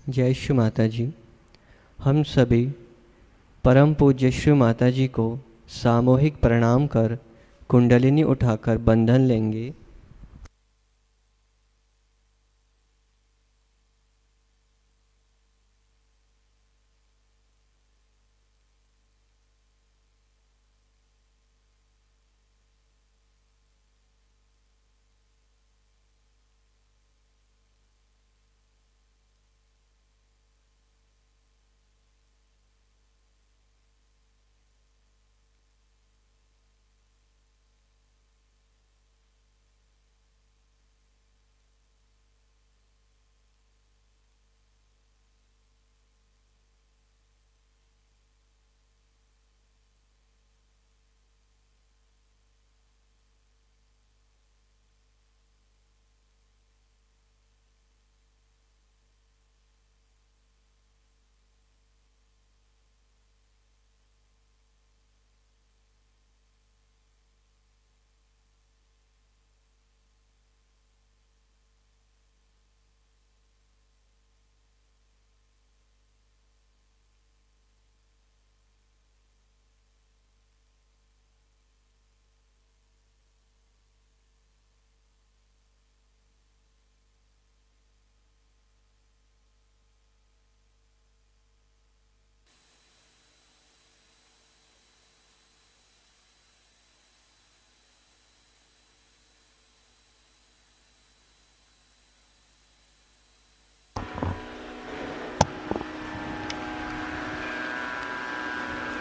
जय श्री माता जी। हम सभी परम पूज्य श्री माता जी को सामूहिक प्रणाम कर कुंडलिनी उठाकर बंधन लेंगे।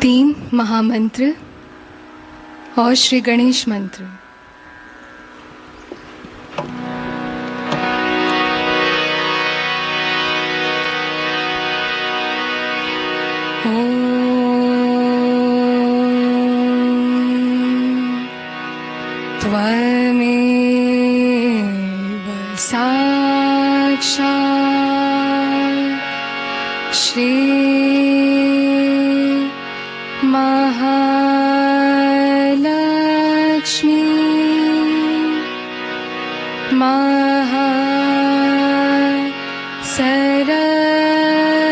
तीन महामंत्र और श्री गणेश मंत्र। त्वमेव साक्षात् श्री महालक्ष्मी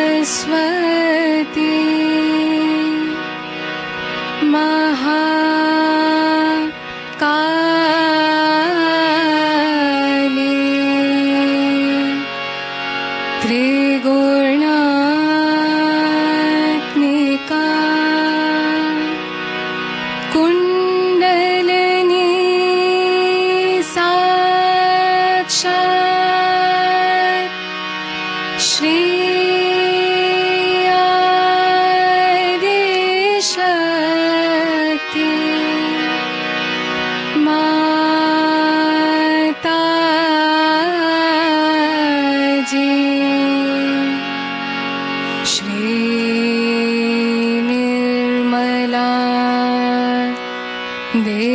सरस्वती महाकाली त्रिगुणात्मिका कुंडलिनी साक्षात् श्री शक्ति माता जी। श्री निर्मला देवी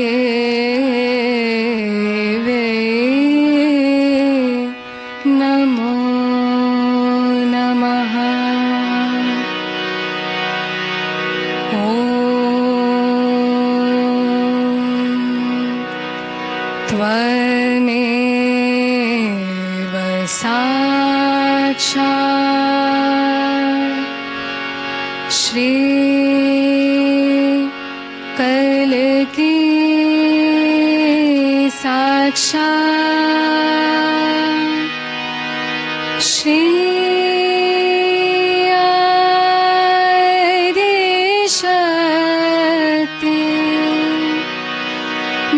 नमो नमः। त्वमेव साक्षात् श्री कलकी साक्षात् श्री शक्ति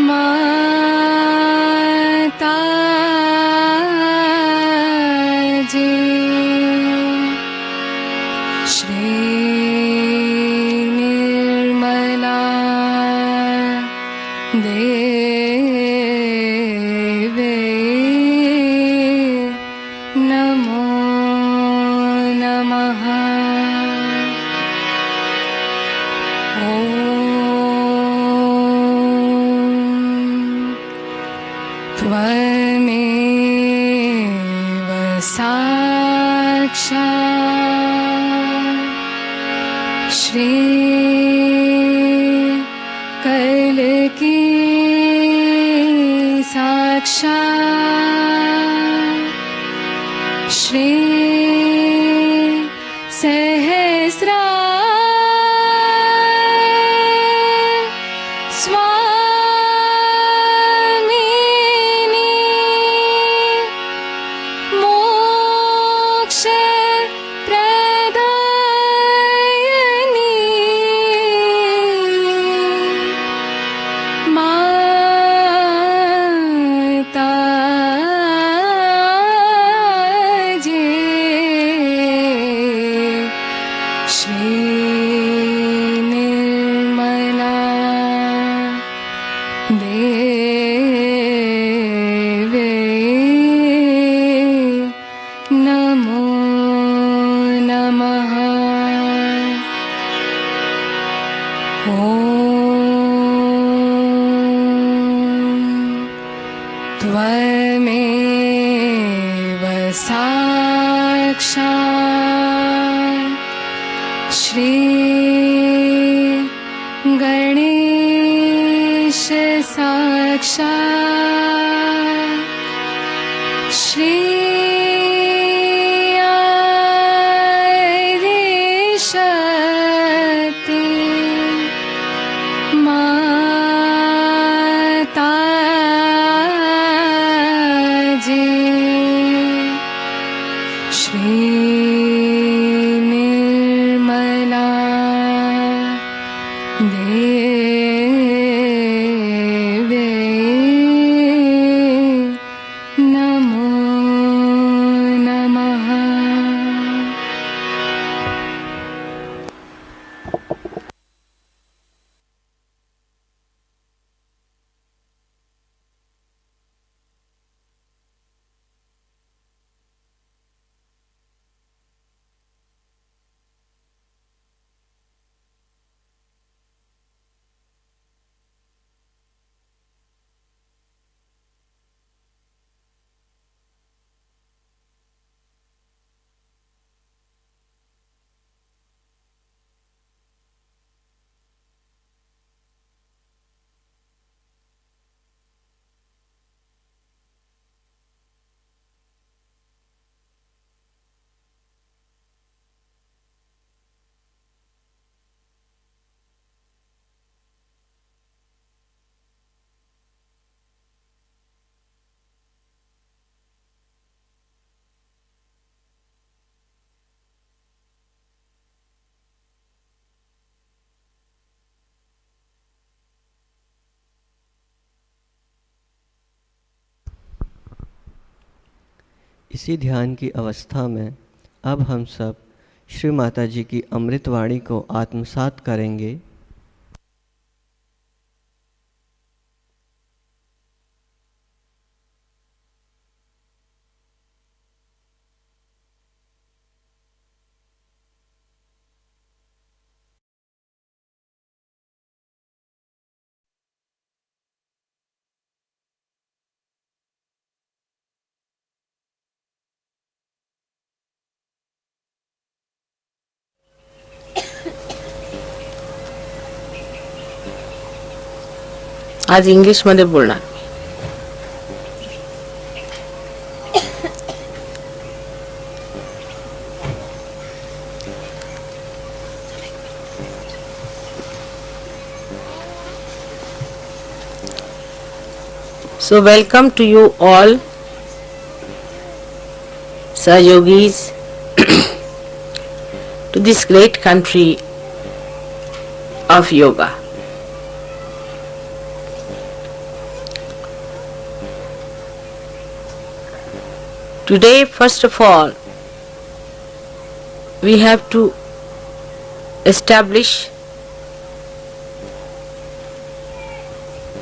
माता जी। श्री निर्मला देवी नमो नमः। त्वमेव साक्षात् श्री कलकी साक्षात् श्री त्वमेव साक्षात् श्री गणेश साक्षात् श्री शक्ति माता जी श्री निर्मला देवी नमो नमः। इसी ध्यान की अवस्था में अब हम सब श्री माता जी की अमृतवाणी को आत्मसात करेंगे। आज इंग्लिश मध्ये बोलणार। So welcome to you all, Sahayogis, to this great country of yoga. Today, first of all, we have to establish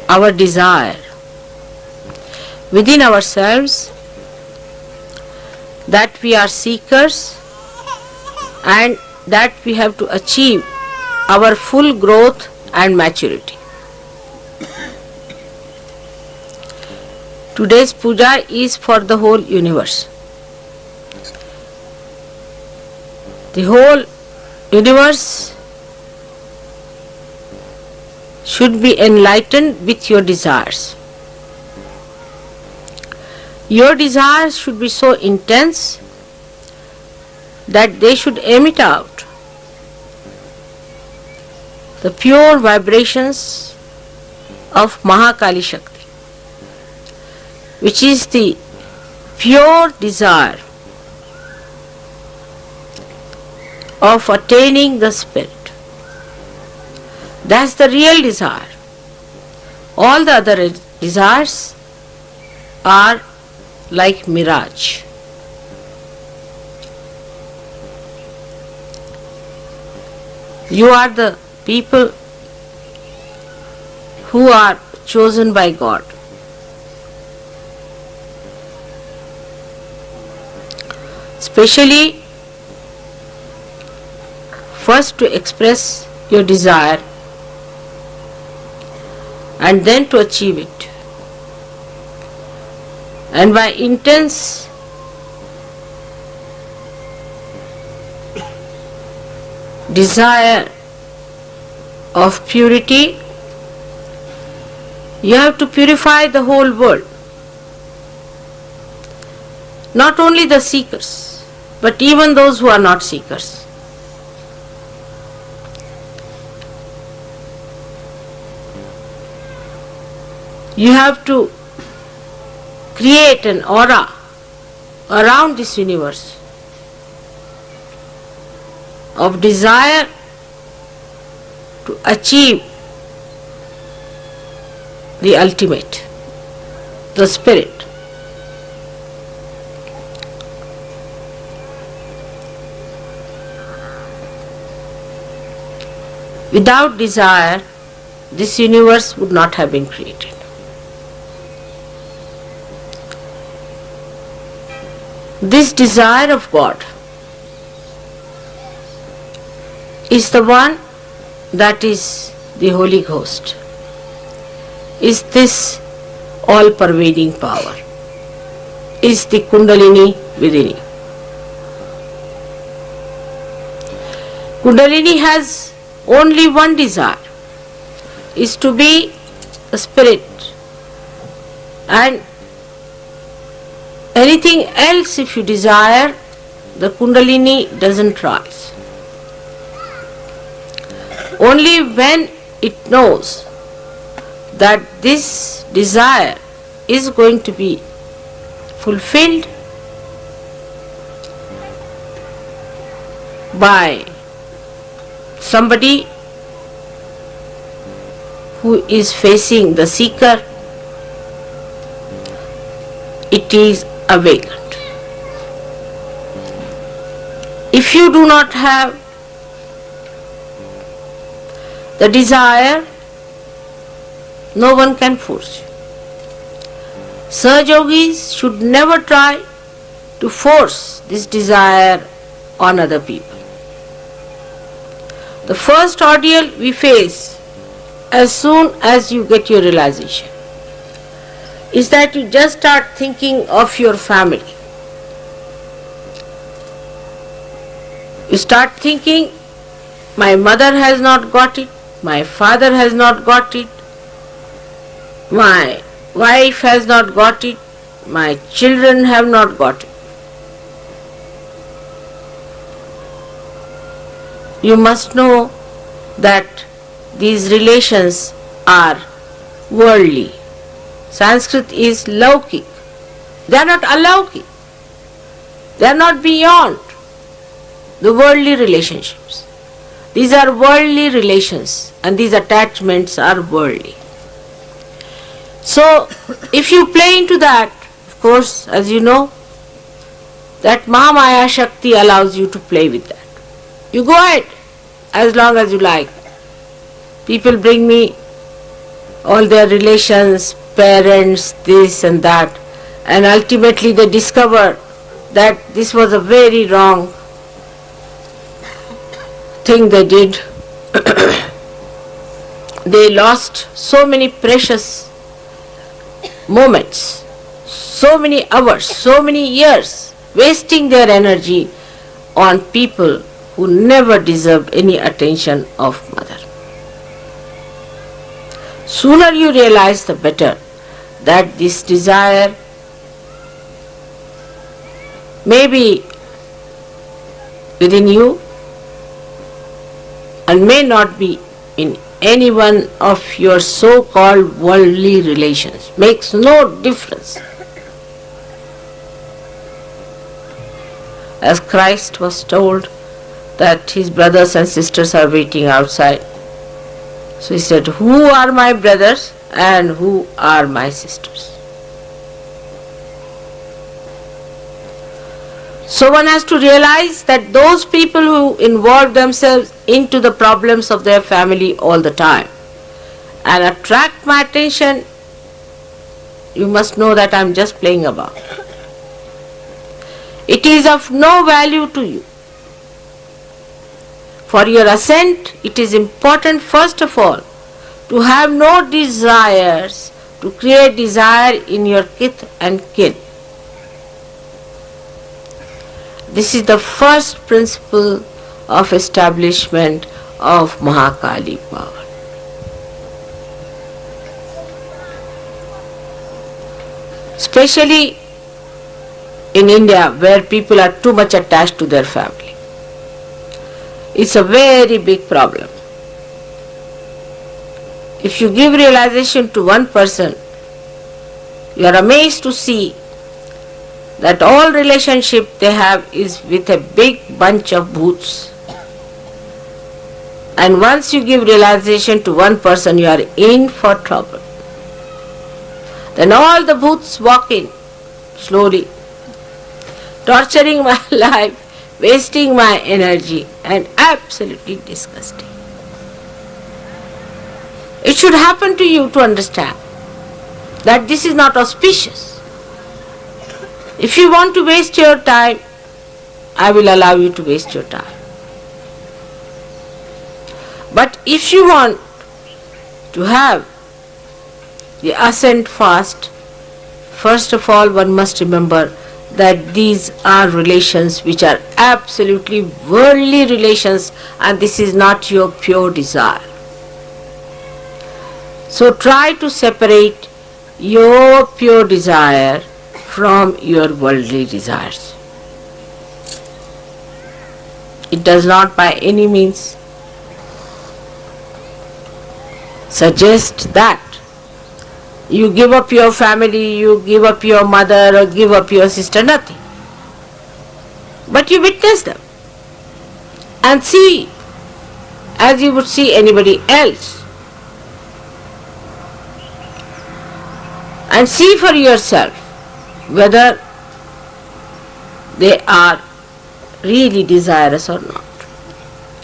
our desire within ourselves that we are seekers and that we have to achieve our full growth and maturity. Today's puja is for the whole universe. The whole universe should be enlightened with your desires. Your desires should be so intense that they should emit out the pure vibrations of Mahakali Shakti, which is the pure desire of attaining the spirit. That's the real desire. All the other desires are like mirage. You are the people who are chosen by God. Especially first to express your desire and then to achieve it. And by intense desire of purity, you have to purify the whole world. Not only the seekers, but even those who are not seekers. You have to create an aura around this universe of desire to achieve the ultimate, the spirit. Without desire, this universe would not have been created. This desire of God is the one that is the Holy Ghost, is this all-pervading power, is the Kundalini within you. Kundalini has only one desire, is to be a spirit, and anything else if you desire, the Kundalini doesn't rise. Only when it knows that this desire is going to be fulfilled by somebody who is facing the seeker, it is awakened. If you do not have the desire, no one can force you. Saj yogis should never try to force this desire on other people. The first ordeal we face as soon as you get your realization is that you just start thinking of your family. You start thinking, my mother has not got it, my father has not got it, my wife has not got it, my children have not got it. You must know that these relations are worldly. Sanskrit is laukik. They are not alaukik. They are not beyond the worldly relationships. These are worldly relations and these attachments are worldly. So, if you play into that, of course, as you know, that Mahamaya Shakti allows you to play with that. You go ahead as long as you like. People bring me all their relations, parents, this and that, and ultimately they discover that this was a very wrong thing they did. They lost so many precious moments, so many hours, so many years, wasting their energy on people who never deserved any attention of mother. Sooner you realize, the better that this desire may be within you and may not be in any one of your so-called worldly relations. Makes no difference. As Christ was told that his brothers and sisters are waiting outside. So he said, who are my brothers and who are my sisters? So one has to realize that those people who involve themselves into the problems of their family all the time and attract my attention, you must know that I am just playing about. It is of no value to you. For your ascent, it is important first of all to have no desires, to create desire in your kith and kin. This is the first principle of establishment of Mahakali power. Especially in India, where people are too much attached to their family. It's a very big problem. If you give realization to one person, you are amazed to see that all relationship they have is with a big bunch of bhoots. And once you give realization to one person, you are in for trouble. Then all the bhoots walk in slowly, torturing my life, wasting my energy, and absolutely disgusting. It should happen to you to understand that this is not auspicious. If you want to waste your time, I will allow you to waste your time. But if you want to have the ascent fast, first of all one must remember that these are relations which are absolutely worldly relations, and this is not your pure desire. So try to separate your pure desire from your worldly desires. It does not by any means suggest that you give up your family, you give up your mother or give up your sister, nothing. But you witness them and see as you would see anybody else. And see for yourself whether they are really desirous or not.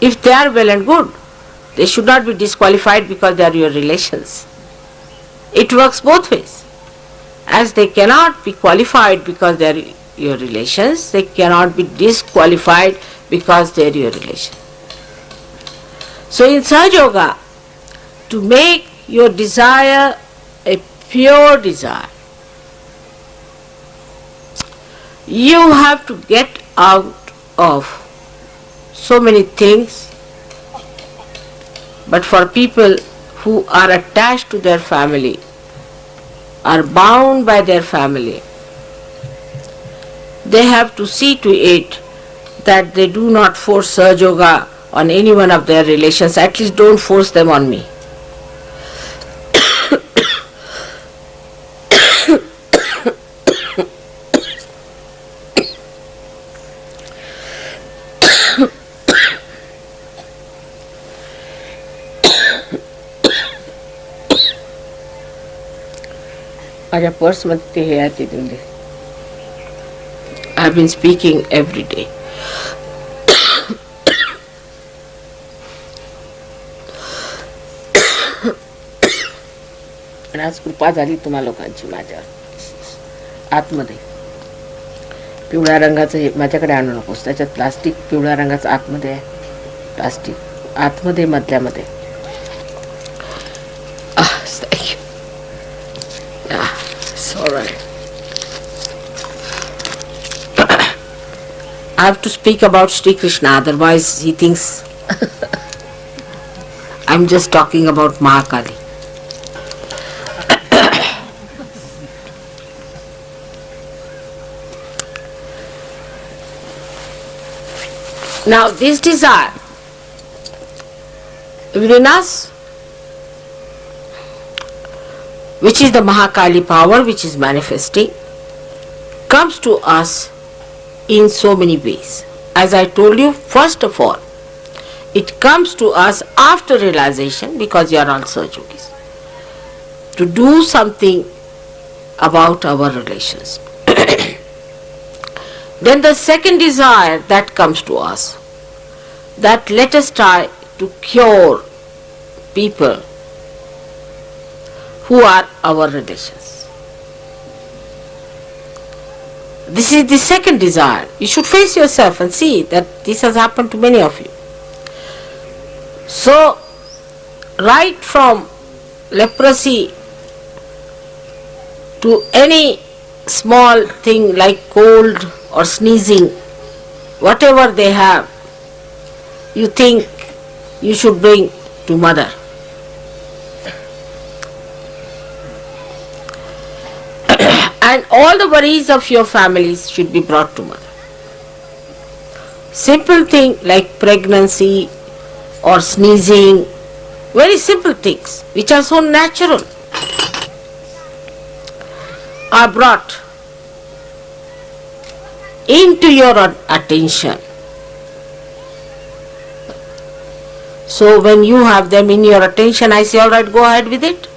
If they are well and good, they should not be disqualified because they are your relations. It works both ways. As they cannot be qualified because they are your relations, they cannot be disqualified because they are your relations. So in Sahaja Yoga, to make your desire a pure desire, you have to get out of so many things. But for people who are attached to their family, are bound by their family, they have to see to it that they do not force Sahaja Yoga on any one of their relations. At least don't force them on me. माझ्या पर्समध्ये हे आहे ते देऊन दे. I have been speaking every day. आणि आज कृपा झाली तुम्हा लोकांची माझ्यावर. आतमध्ये पिवळ्या रंगाचं हे माझ्याकडे आणू नकोस. त्याच्यात प्लास्टिक पिवळ्या रंगाचं आतमध्ये आहे. प्लास्टिक आतमध्ये मधल्यामध्ये. Thank you. Yeah, it's all right. I have to speak about Shri Krishna, otherwise he thinks I'm just talking about Mahakali. Now this desire within us, which is the Mahakali power which is manifesting, comes to us in so many ways. As I told you, first of all, it comes to us after realization, because you are all Sahaja Yogis, to do something about our relations. Then the second desire that comes to us, that let us try to cure people who are our relations. This is the second desire. You should face yourself and see that this has happened to many of you. So, right from leprosy to any small thing like cold or sneezing, whatever they have, you think you should bring to mother. And all the worries of your families should be brought to mother. Simple thing like pregnancy or sneezing, very simple things which are so natural, are brought into your attention. So when you have them in your attention, I say, all right, go ahead with it.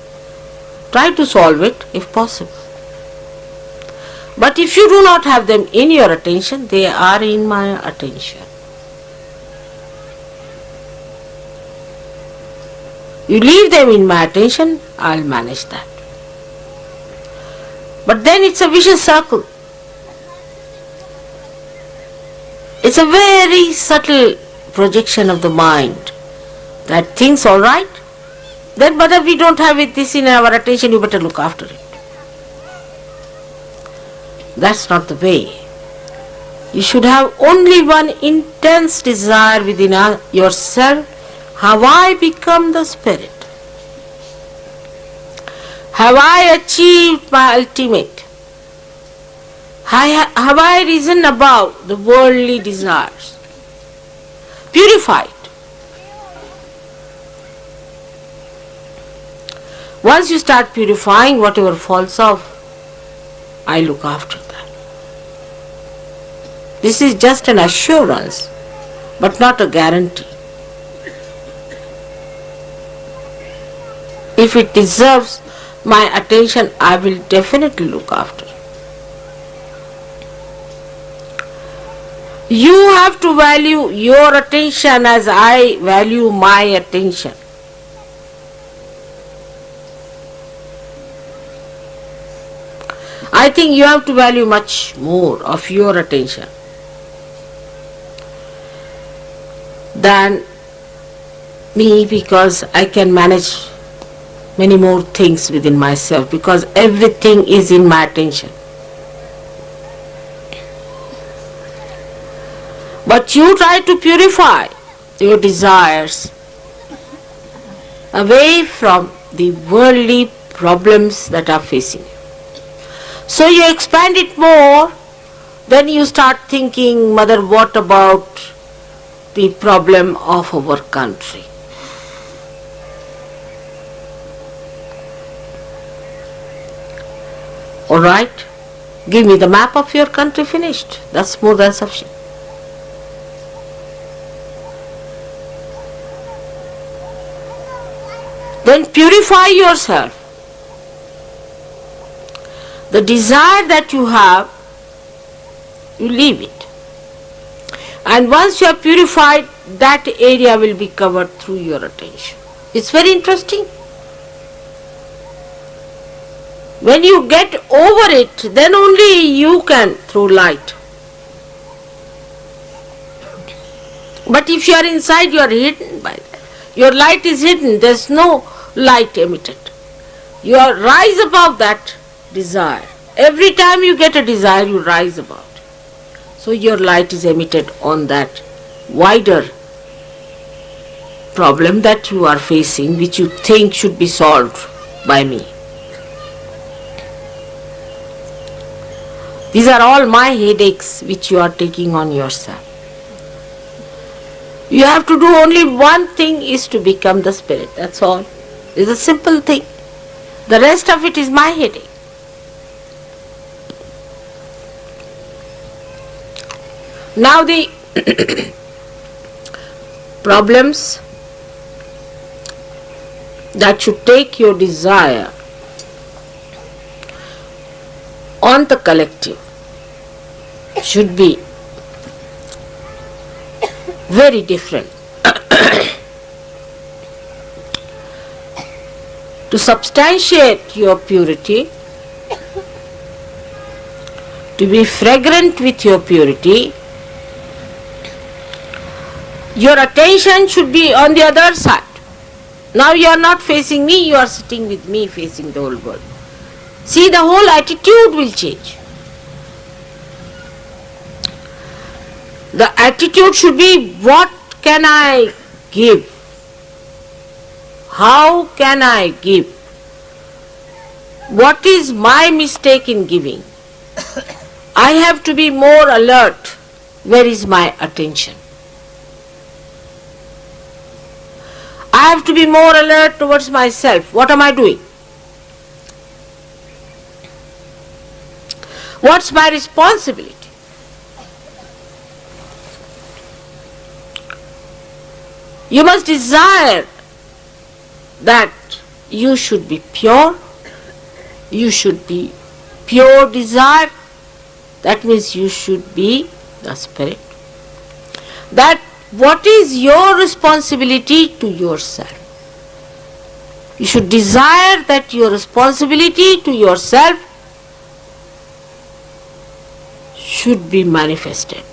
Try to solve it if possible. But if you do not have them in your attention, they are in my attention. You leave them in my attention, I'll manage that. But then it's a vicious circle. It's a very subtle projection of the mind that thinks, all right, then but we don't have this in our attention, you better look after it. That's not the way. You should have only one intense desire within yourself. Have I become the spirit? Have I achieved my ultimate? Have I risen above the worldly desires? Purified. Once you start purifying, whatever falls off, I look after that. This is just an assurance, but not a guarantee. If it deserves my attention, I will definitely look after it. You have to value your attention as I value my attention. I think you have to value much more of your attention than me, because I can manage many more things within myself, because everything is in my attention. But you try to purify your desires away from the worldly problems that are facing you. So you expand it more, then you start thinking, Mother, what about the problem of our country? All right, give me the map of your country, finished. That's more than sufficient. Then purify yourself. The desire that you have, you leave it. And once you are purified, that area will be covered through your attention. It's very interesting. When you get over it, then only you can throw light. But if you are inside, you are hidden by that. Your light is hidden, there is no light emitted. You are rise above that desire. Every time you get a desire, you rise above it. So your light is emitted on that wider problem that you are facing, which you think should be solved by me. These are all my headaches which you are taking on yourself. You have to do only one thing, is to become the spirit. That's all. It's a simple thing. The rest of it is my headache. Now the problems that should take your desire on the collective should be very different. To substantiate your purity, to be fragrant with your purity, your attention should be on the other side. Now you are not facing me, you are sitting with me facing the whole world. See, the whole attitude will change. The attitude should be, what can I give? How can I give? What is my mistake in giving? I have to be more alert. Where is my attention? I have to be more alert towards myself. What am I doing? What's my responsibility? You must desire that you should be pure. You should be pure desire. That means you should be the spirit. That what is your responsibility to yourself? You should desire that your responsibility to yourself should be manifested,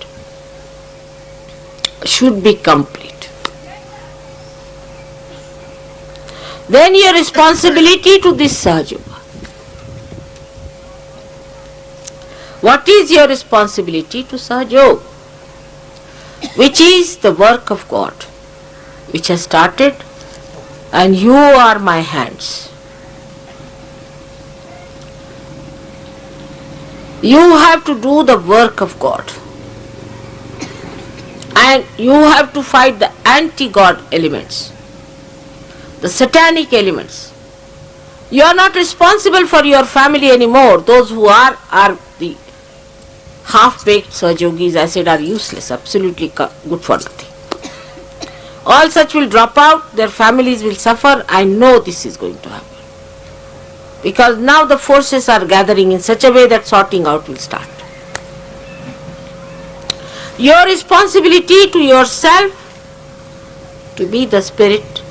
should be complete. Then your responsibility to this Sahaja. What is your responsibility to Sahaja? Which is the work of God, which has started, and you are my hands. You have to do the work of God, and you have to fight the anti-God elements, the satanic elements. You are not responsible for your family anymore. Those who are the half-baked Sahajogis, I said, are useless, absolutely good for nothing. All such will drop out, their families will suffer. I know this is going to happen. Because now the forces are gathering in such a way that sorting out will start. Your responsibility to yourself to be the spirit.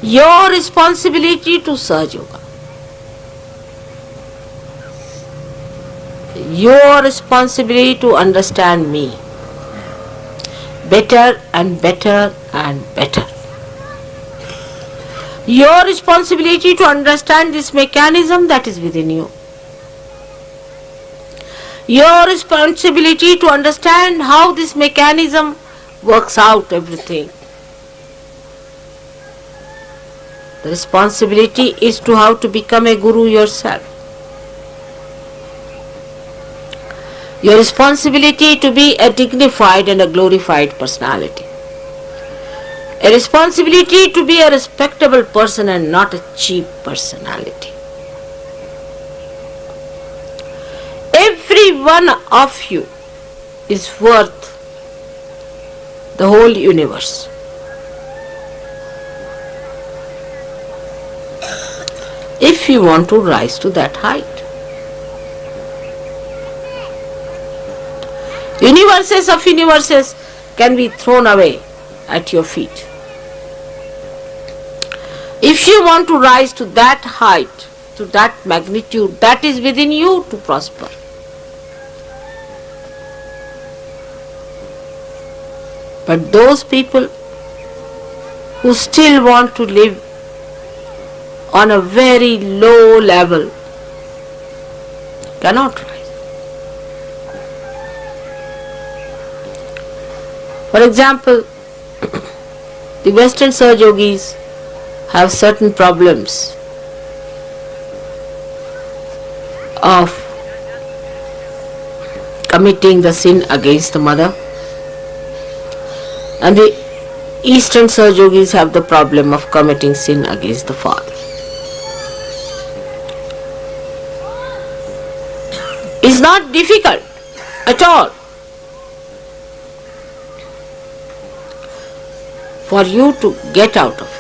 Your responsibility to Sahajoga. Your responsibility to understand me better and better and better. Your responsibility to understand this mechanism that is within you. Your responsibility to understand how this mechanism works out everything. The responsibility is to how to become a guru yourself. Your responsibility to be a dignified and a glorified personality. A responsibility to be a respectable person and not a cheap personality. Every one of you is worth the whole universe. If you want to rise to that height. Universes of universes can be thrown away at your feet. If you want to rise to that height, to that magnitude, that is within you to prosper. But those people who still want to live on a very low level cannot rise. For example, the Western Sahajogis have certain problems of committing the sin against the mother, And the Eastern Sahaja have the problem of committing sin against the Father. It's not difficult at all for you to get out of it.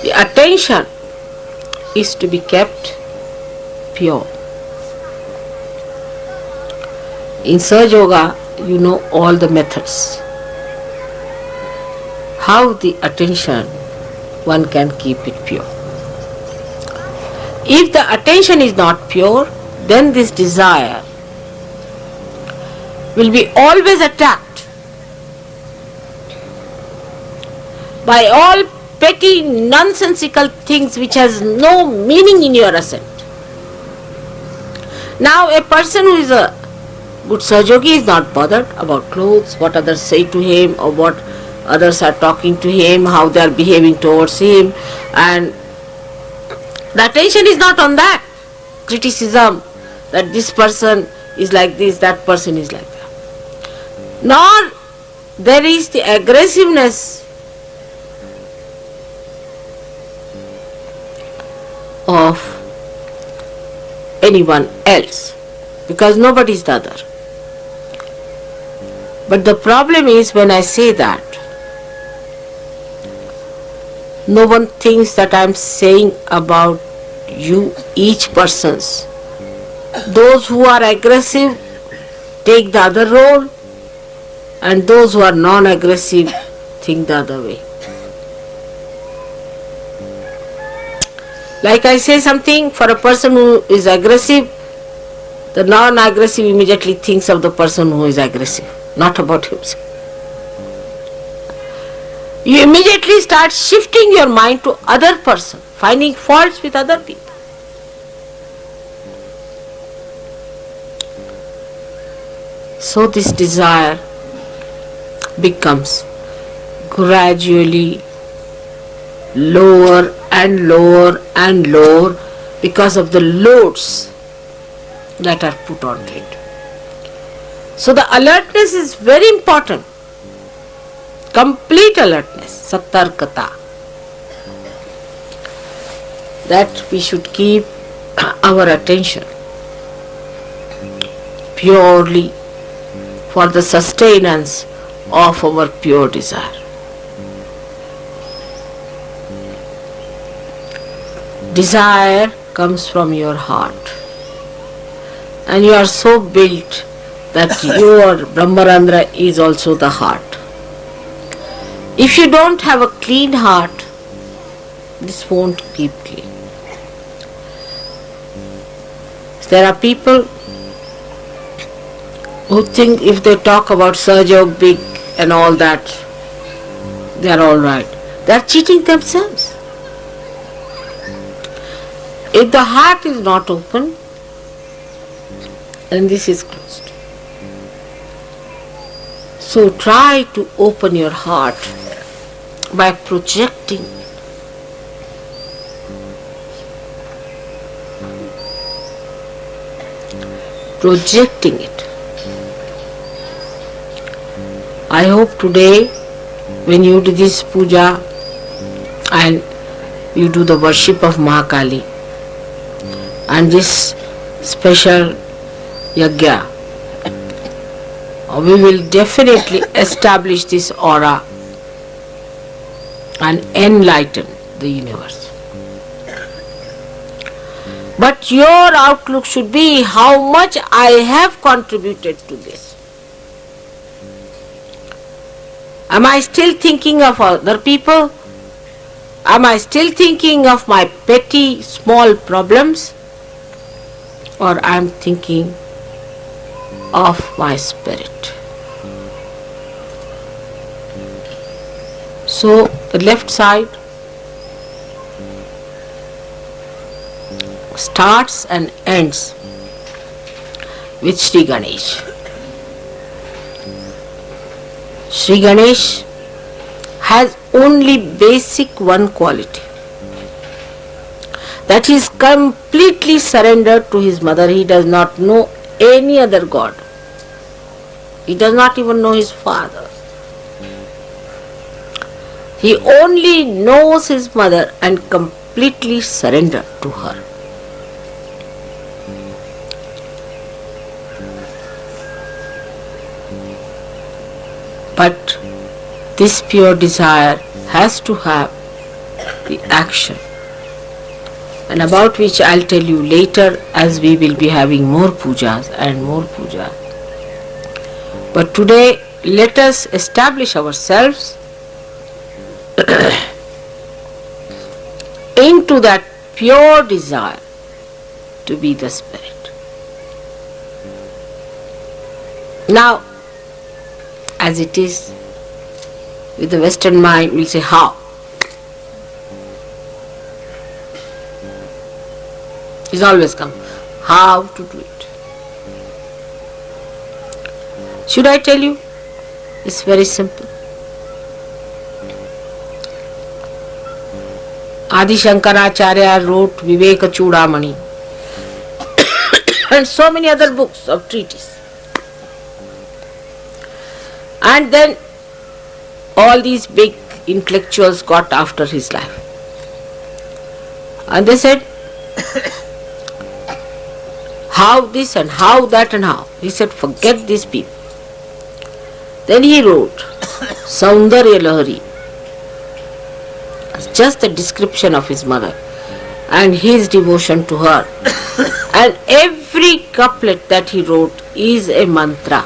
The attention is to be kept pure. In Sahaja Yoga, you know all the methods. How the attention one can keep it pure. If the attention is not pure, then this desire will be always attacked by all petty nonsensical things which has no meaning in your ascent. Now a person who is a good Sahajogi is not bothered about clothes, what others say to him or what others are talking to him, how they are behaving towards him, and the attention is not on that. Criticism that this person is like this, that person is like that. Nor there is the aggressiveness of anyone else, because nobody is the other. But the problem is when I say that, no one thinks that I am saying about you, each person's. Those who are aggressive take the other role, and those who are non-aggressive think the other way. Like I say something, for a person who is aggressive, the non-aggressive immediately thinks of the person who is aggressive, not about himself. You immediately start shifting your mind to other person, finding faults with other people. So this desire becomes gradually lower and lower and lower because of the loads that are put on it. So the alertness is very important. Complete alertness, satarkata. That we should keep our attention purely for the sustenance of our pure desire. Desire comes from your heart, and you are so built that your Brahmarandra is also the heart. If you don't have a clean heart, this won't keep clean. There are people who think if they talk about Sahaja big and all that, they are all right. They are cheating themselves. If the heart is not open, then this is closed. So try to open your heart by projecting. Projecting it. I hope today when you do this puja and you do the worship of Mahakali and this special yajna, we will definitely establish this aura and enlighten the universe. But your outlook should be how much I have contributed to this. Am I still thinking of other people? Am I still thinking of my petty small problems? Or I am thinking of my spirit? So the left side starts and ends with Shri Ganesh. Shri Ganesh has only basic one quality. that he is completely surrendered to his mother. He does not know any other God. He does not even know his father. He only knows his mother and completely surrendered to her. But this pure desire has to have the action, and about which I'll tell you later, as we will be having more pujas and more puja. But today let us establish ourselves into that pure desire to be the Spirit. Now, as it is with the Western mind, we'll say how. It's always come. How to do it. Should I tell you? It's very simple. Adi Shankaracharya wrote Viveka Chudamani and so many other books of treatises. And then all these big intellectuals got after his life. And they said, how this and how that and how. He said, forget these people. Then he wrote Saundarya Lahari, just a description of his mother and his devotion to her. And every couplet that he wrote is a mantra.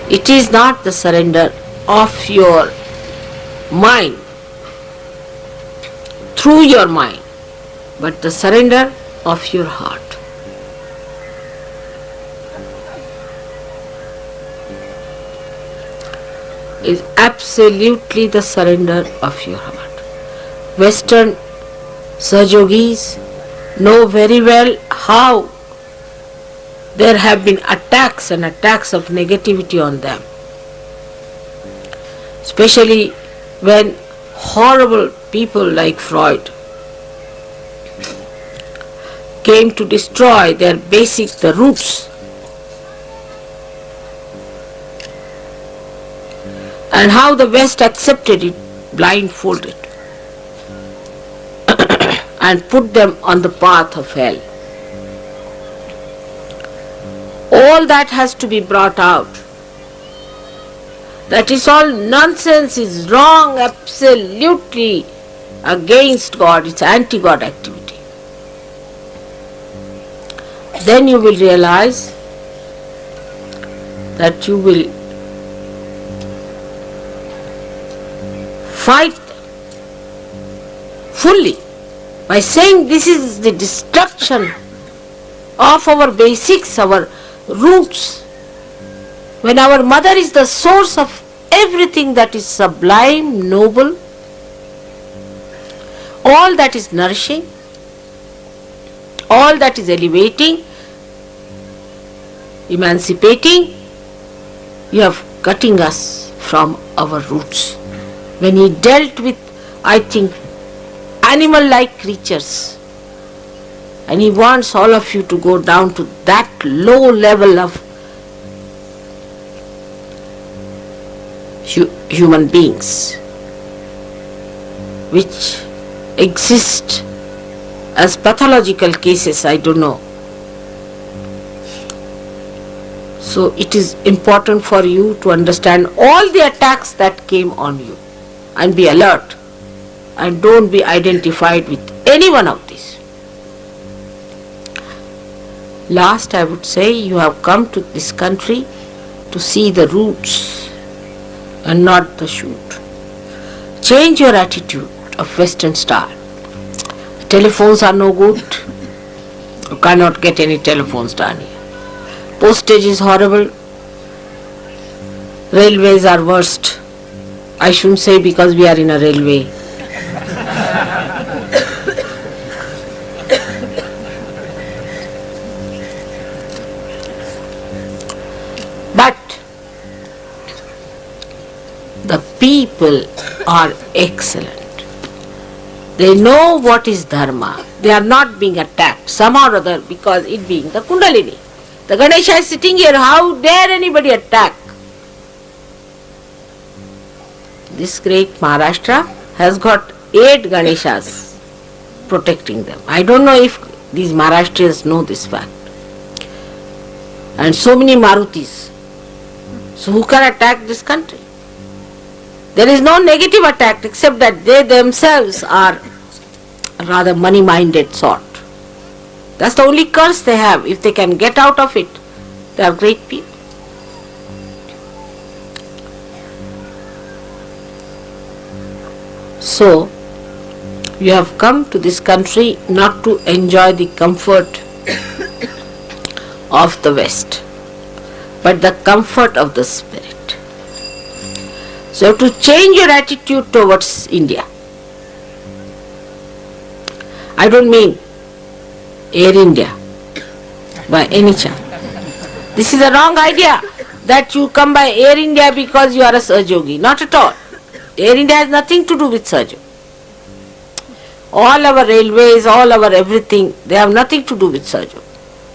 It is not the surrender of your mind, through your mind, but the surrender of your heart. Is absolutely the surrender of your heart. Western Sahajogis know very well how there have been attacks and attacks of negativity on them. Especially when horrible people like Freud came to destroy their basic, the roots. And how the West accepted it, blindfolded, and put them on the path of hell. All that has to be brought out. That is all nonsense, is wrong, absolutely against God, it's anti-God activity. Then you will realize that you will fight fully by saying this is the destruction of our basics, our roots. When our mother is the source of everything that is sublime, noble, all that is nourishing, all that is elevating, emancipating, you are cutting us from our roots. When he dealt with, I think, animal-like creatures, and he wants all of you to go down to that low level of human beings, which exist as pathological cases, I don't know. So it is important for you to understand all the attacks that came on you and be alert and don't be identified with any one of these. Last, I would say, you have come to this country to see the roots and not the shoot. Change your attitude of Western style. Telephones are no good. You cannot get any telephones done here. Postage is horrible. Railways are worst. I shouldn't say because we are in a railway. But the people are excellent. They know what is dharma. They are not being attacked somehow or other because it being the Kundalini. The Ganesha is sitting here, how dare anybody attack? This great Maharashtra has got 8 Ganeshas protecting them. I don't know if these Maharashtrians know this fact. And so many Marutis. So who can attack this country? There is no negative attack except that they themselves are rather money-minded sort. That's the only curse they have. If they can get out of it, they are great people. So, you have come to this country not to enjoy the comfort of the West, but the comfort of the spirit. So you have to change your attitude towards India. I don't mean Air India by any chance. This is a wrong idea that you come by Air India because you are a Sahajogi. Not at all. Air India has nothing to do with Sahajogi. All our railways, all our everything, they have nothing to do with Sahajogi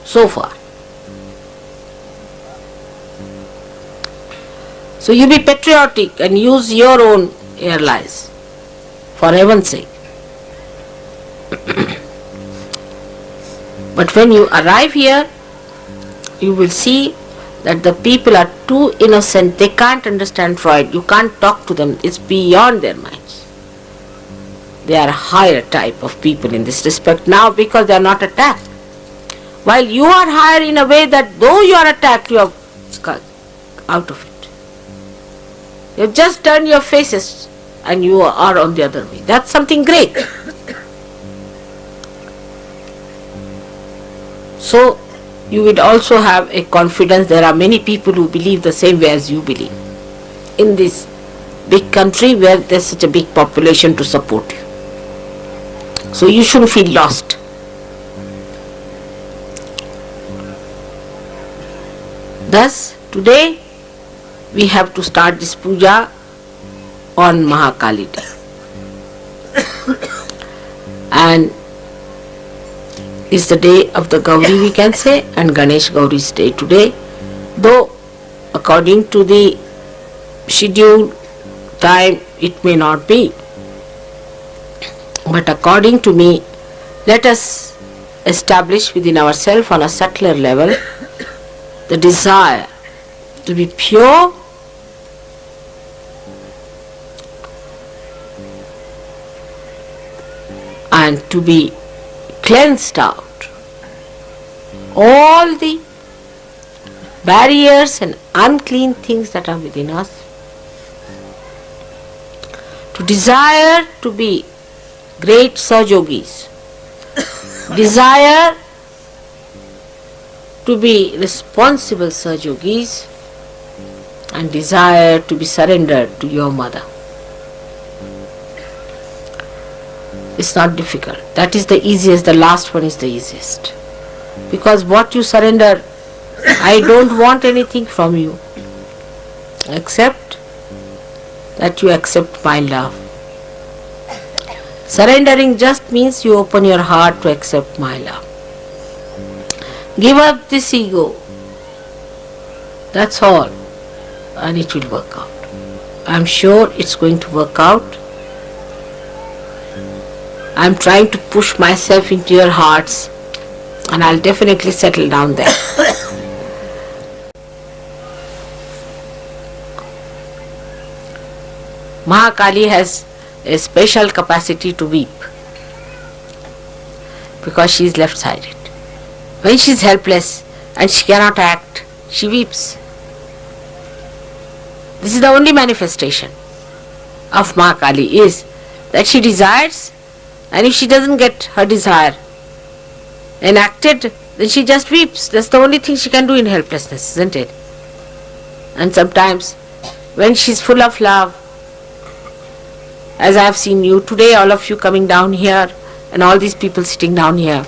so far. So you be patriotic and use your own airlines, for heaven's sake. But when you arrive here, you will see that the people are too innocent. They can't understand Freud. You can't talk to them. It's beyond their minds. They are a higher type of people in this respect now because they are not attacked. While you are higher in a way that though you are attacked, you are out of it. You have just turned your faces and you are on the other way. That's something great. So, you would also have a confidence. There are many people who believe the same way as you believe. In this big country where there's such a big population to support you. So, you shouldn't feel lost. Thus, today, we have to start this puja on Mahakali Day. And it's the day of the Gauri, we can say, and Ganesh Gauri's day today. Though according to the scheduled time it may not be. But according to me, let us establish within ourselves on a subtler level the desire to be pure and to be cleansed out all the barriers and unclean things that are within us, to desire to be great Sahajogis, desire to be responsible Sahajogis, and desire to be surrendered to your mother. It's not difficult. That is the easiest. The last one is the easiest. Because what you surrender, I don't want anything from you except that you accept my love. Surrendering just means you open your heart to accept my love. Give up this ego. That's all. And it will work out. I'm sure it's going to work out. I'm trying to push myself into your hearts and I'll definitely settle down there. Mahakali has a special capacity to weep because she is left-sided. When she is helpless and she cannot act, she weeps. This is the only manifestation of Mahakali, is that she desires, and if she doesn't get her desire enacted, then she just weeps. That's the only thing she can do in helplessness, isn't it? And sometimes when she's full of love, as I have seen you today, all of you coming down here and all these people sitting down here,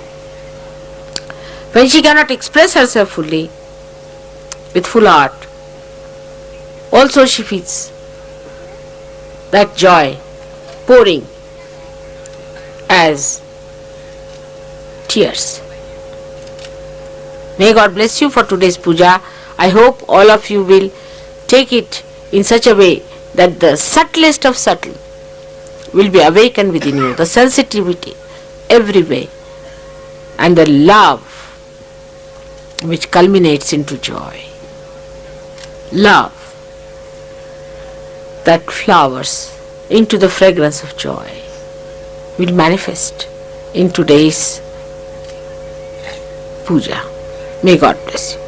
when she cannot express herself fully with full heart, also she feels that joy pouring as tears. May God bless you for today's puja. I hope all of you will take it in such a way that the subtlest of subtle will be awakened within you, the sensitivity everywhere, and the love which culminates into joy. Love that flowers into the fragrance of joy will manifest in today's puja. May God bless you.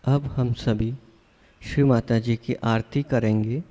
अब हम सभी श्री माता जी की आरती करेंगे।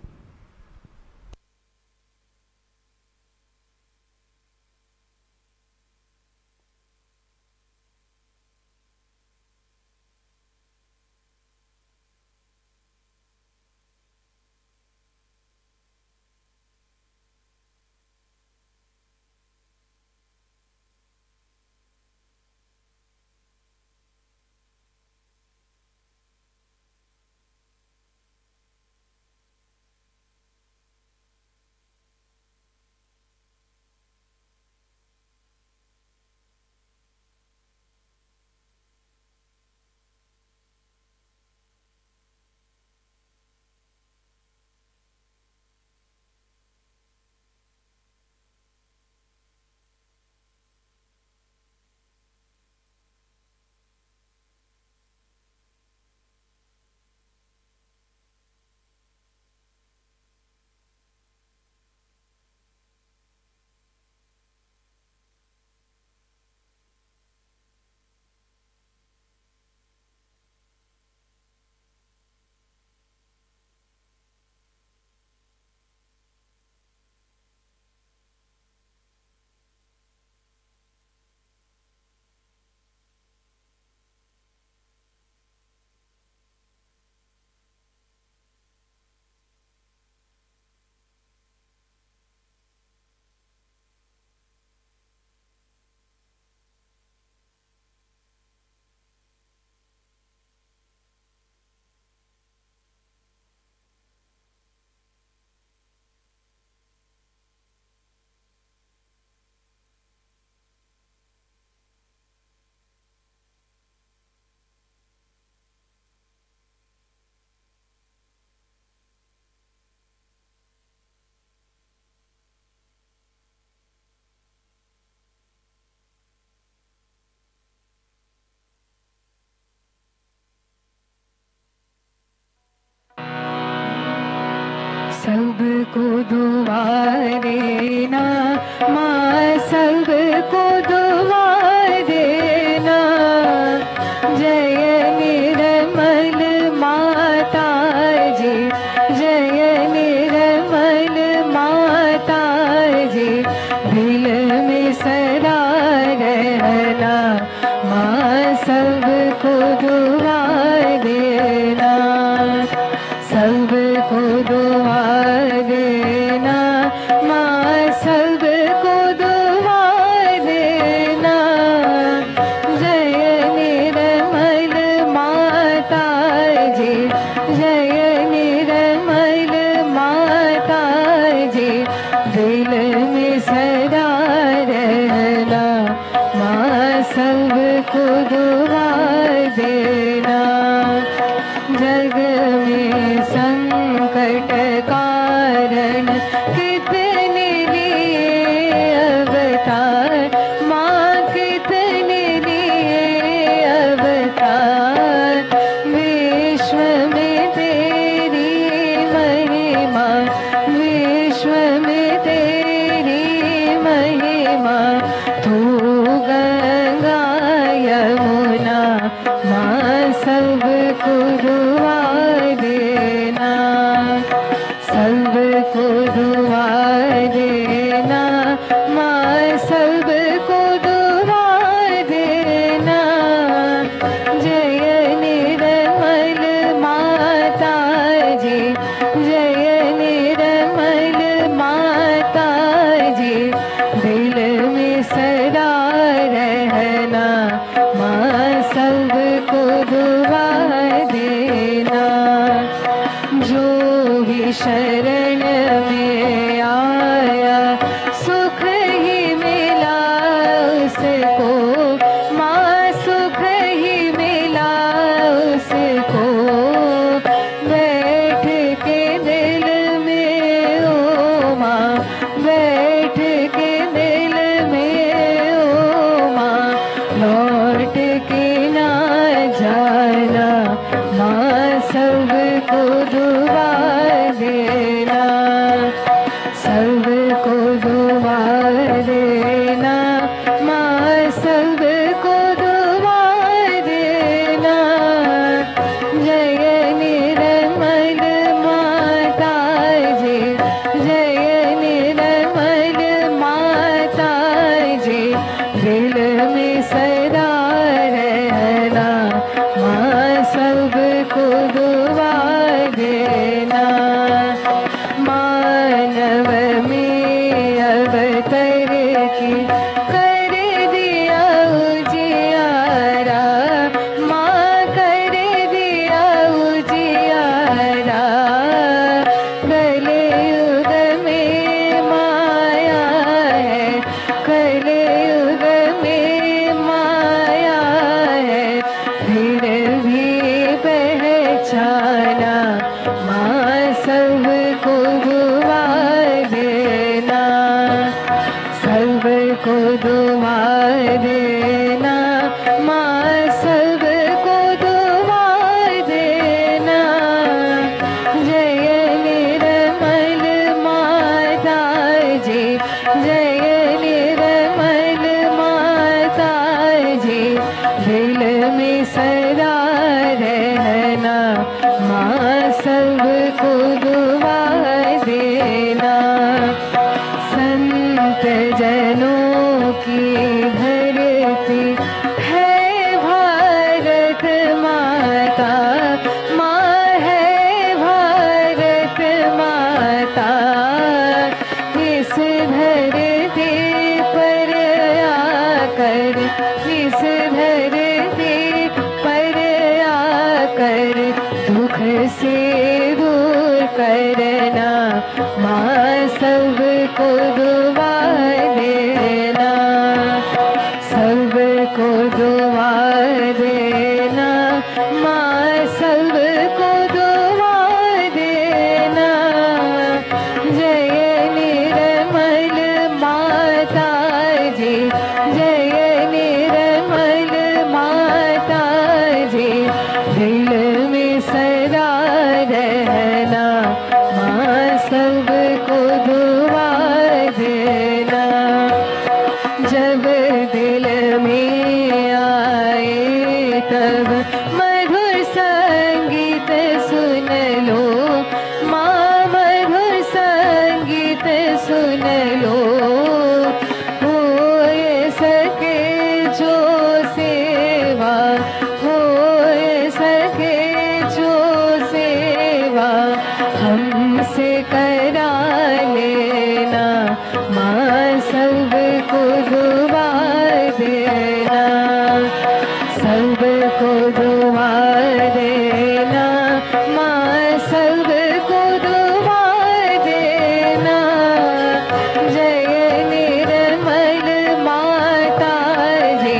सबको दुआ देना माँ, सबको दुआ देना। जय निर्मल माता जी, जय निर्मल माता जी, दिल में सदा रहना माँ, सबको दुआ देना। सबको दुआ देना माँ, सबको दुआ देना। जय निर्मल माता जी, जय निर्मल माता जी, दिल में सदा रहना माँ, सबको दुआ देना। जग में संकट कारण कितने लिए अवतार माँ, कितने लिए अवतार। विश्व में तेरी महिमा, विश्व में तेरी महिमा। तू गंगा यमुना माँ, सबको दुआ देना। सबको दुआ देना माँ, सबको दुआ देना। जय निर्मल माता जी, जय निर्मल माता जी, दिल में सदा रहना माँ, सबको दुआ देना। जो भी शरण में आया सुख ही मिला उसको माँ, सुख ही मिला उसको। बैठ के दिल में ओ माँ, बैठ के दिल में ओ माँ, लौट के ना जाना माँ, सबको दुआ देना। सबको दुआ देना माँ, सबको दुआ देना। जय निर्मल माता जी, जय निर्मल माता जी, दिल में सदा रहना माँ, सबको दुआ देना। मानव में अवतर की कर दिया उजियारा माँ, कर दिया उजियारा। कलयुग में माया है, कलयुग में माया है, फिर भी पहचाना माँ, सबको दुआ देना। सबको दुआ देना माँ, सबको दुआ देना। जय निर्मल माता जी, जय निर्मल माता जी, दिल में सदा रहना माँ, सबको दुआ देना। संत जनों की धरती है भारत माता माँ, है भारत माता। इस धरती पर आकर, इस धरती पर आकर दुख से दूर करना माँ, सबको दुआ देना। सबको दुआ देना माँ, सबको दुआ देना। जय निर्मल माता जी, जय निर्मल माता जी, दिल में सदा रहना माँ, हमसे करा लेना माँ सबको दुआ देना, सबको दुआ देना माँ सबको दुआ देना। जय निर्मल माता जी,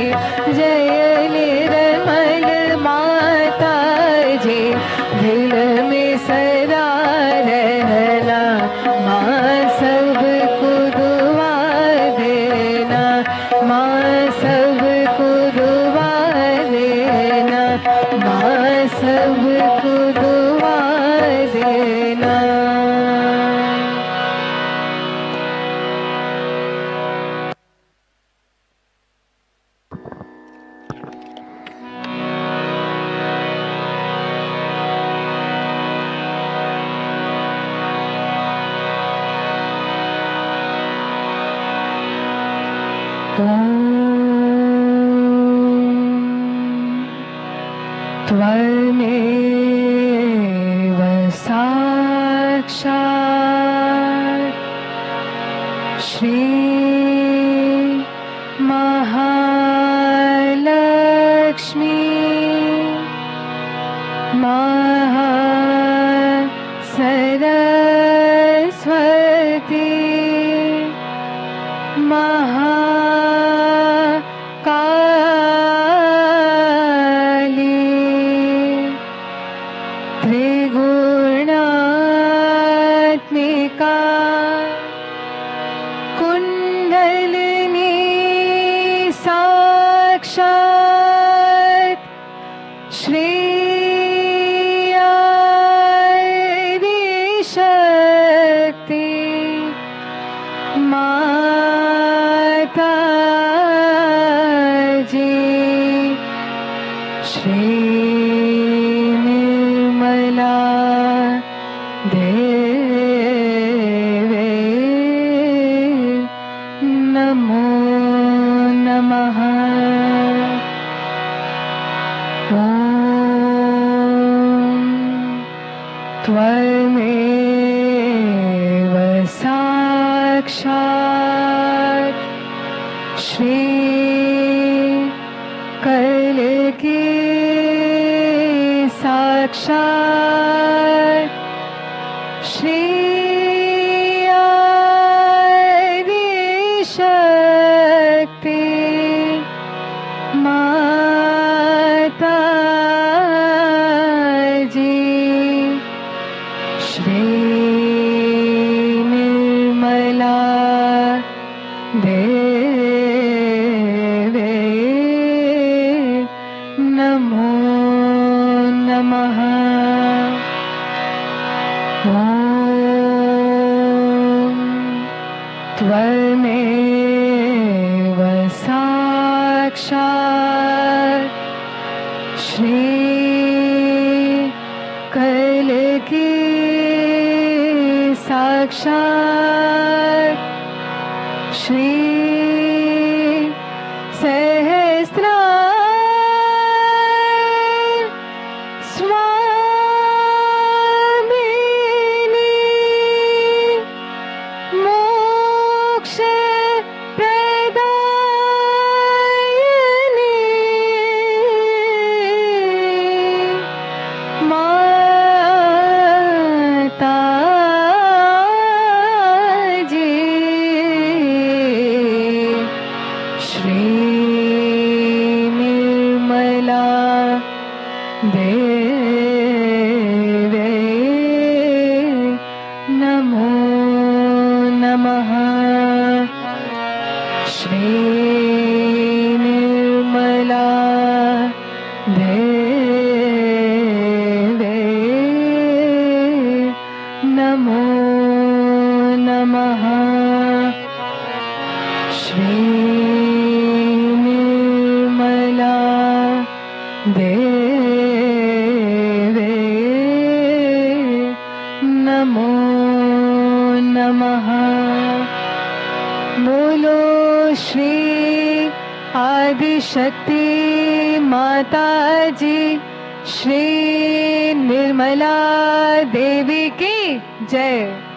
जय निर्मल माता जी, दिल में सदा रहना माँ सबको दुआ देना, माँ सबको दुआ देना, माँ सबको दुआ देना। त्वमेव साक्षात् श्री महालक्ष्मी महासरस्वती महाकाली त्रिगुणात्मिका कुंडलिनी साक्षात् श्री शक्ति माता जी, श्री निर्मला देवी नमो नमः। त्वमेव साक्षात् श्री कल्कि साक्षात् श्री आदिशक्ति माता जी, श्री निर्मला देवी नमो नमः। त्वमेव साक्षात् श्री कल्कि साक्षात् श्री सहस्रार स्वामिनी मोक्ष प्रदायिनी माता जी, श्री निर्मला देवी नमो नमः। श्री निर्मला देवी नमो नमः। श्री निर्मला देवी नमो नमः। बोलो श्री आदिशक्ति माता जी, श्री निर्मला देवी की की जय।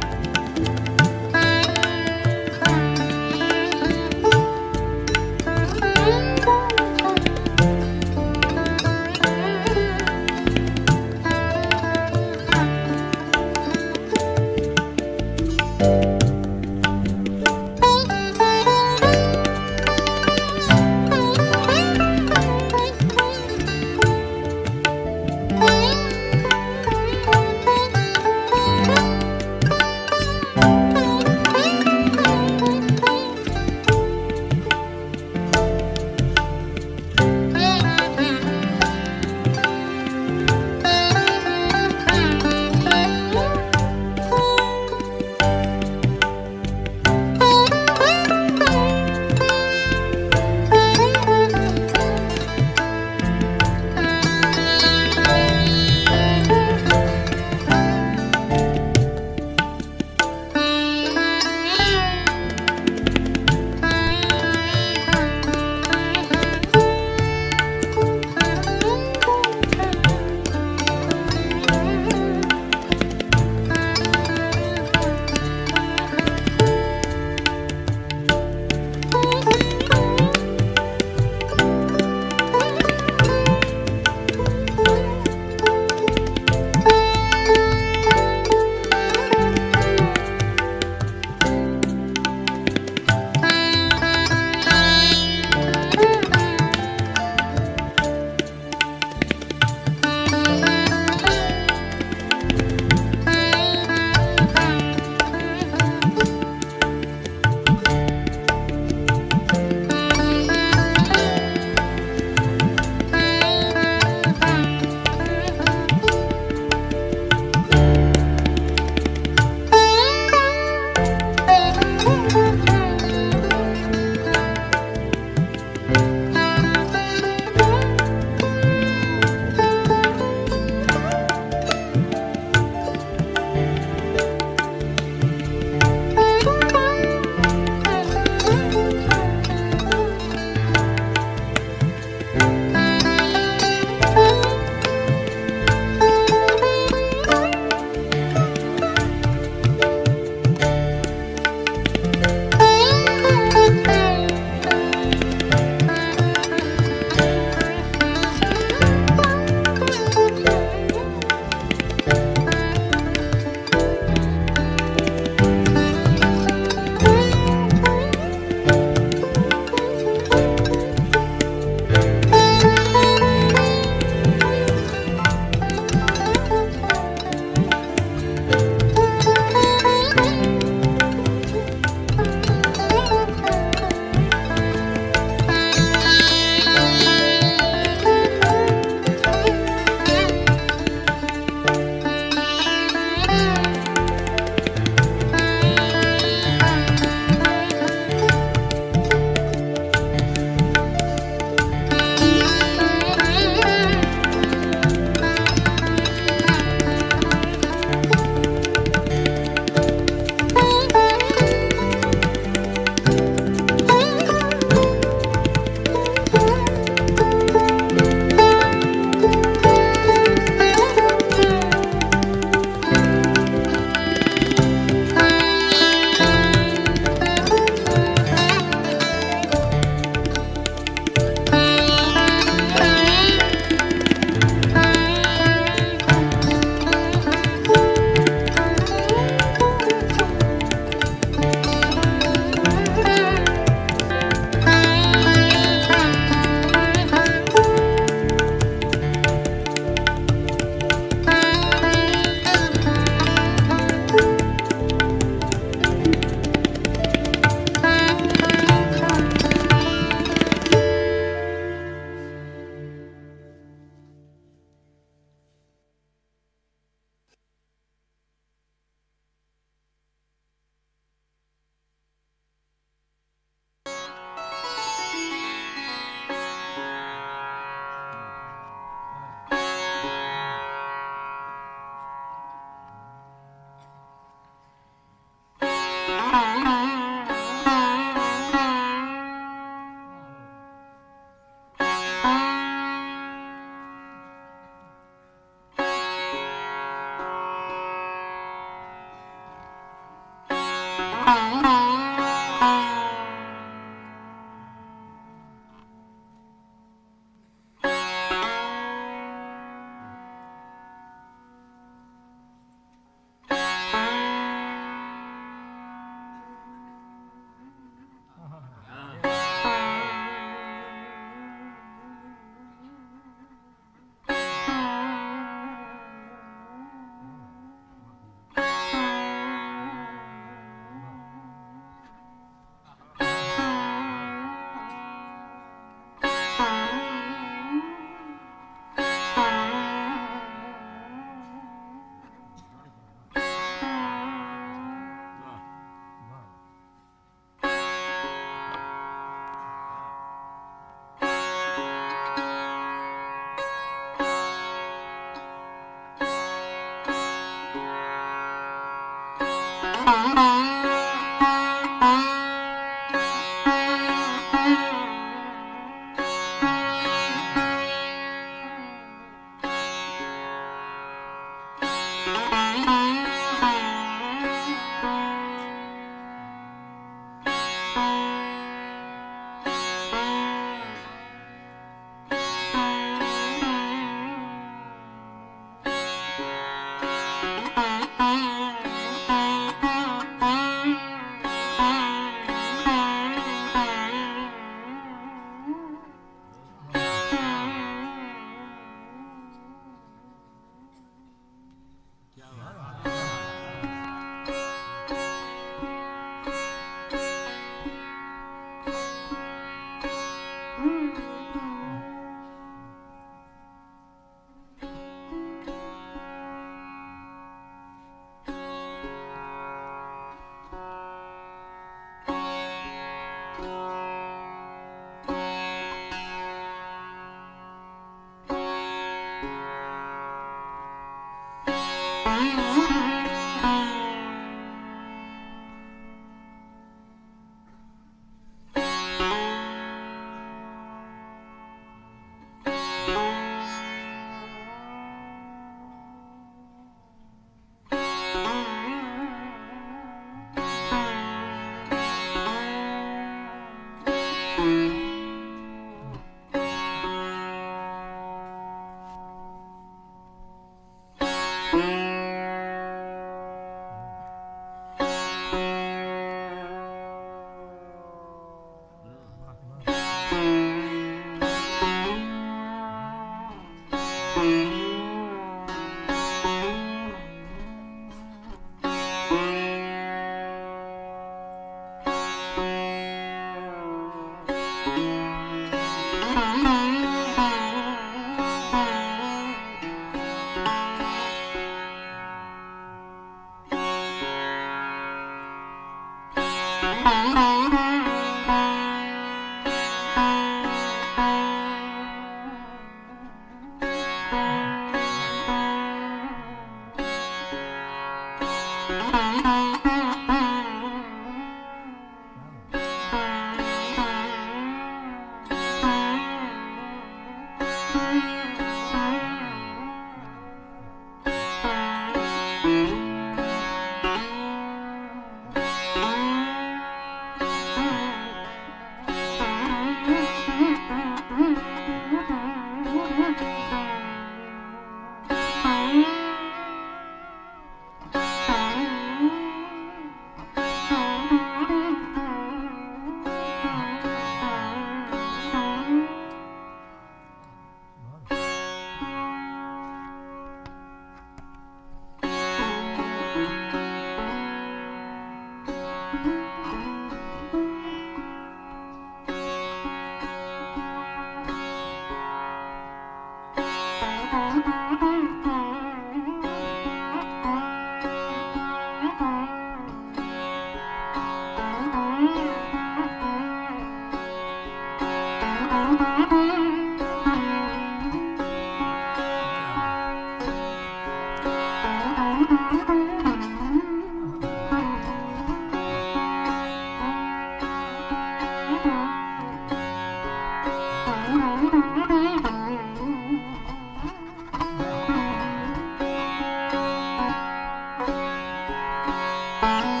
Nirmal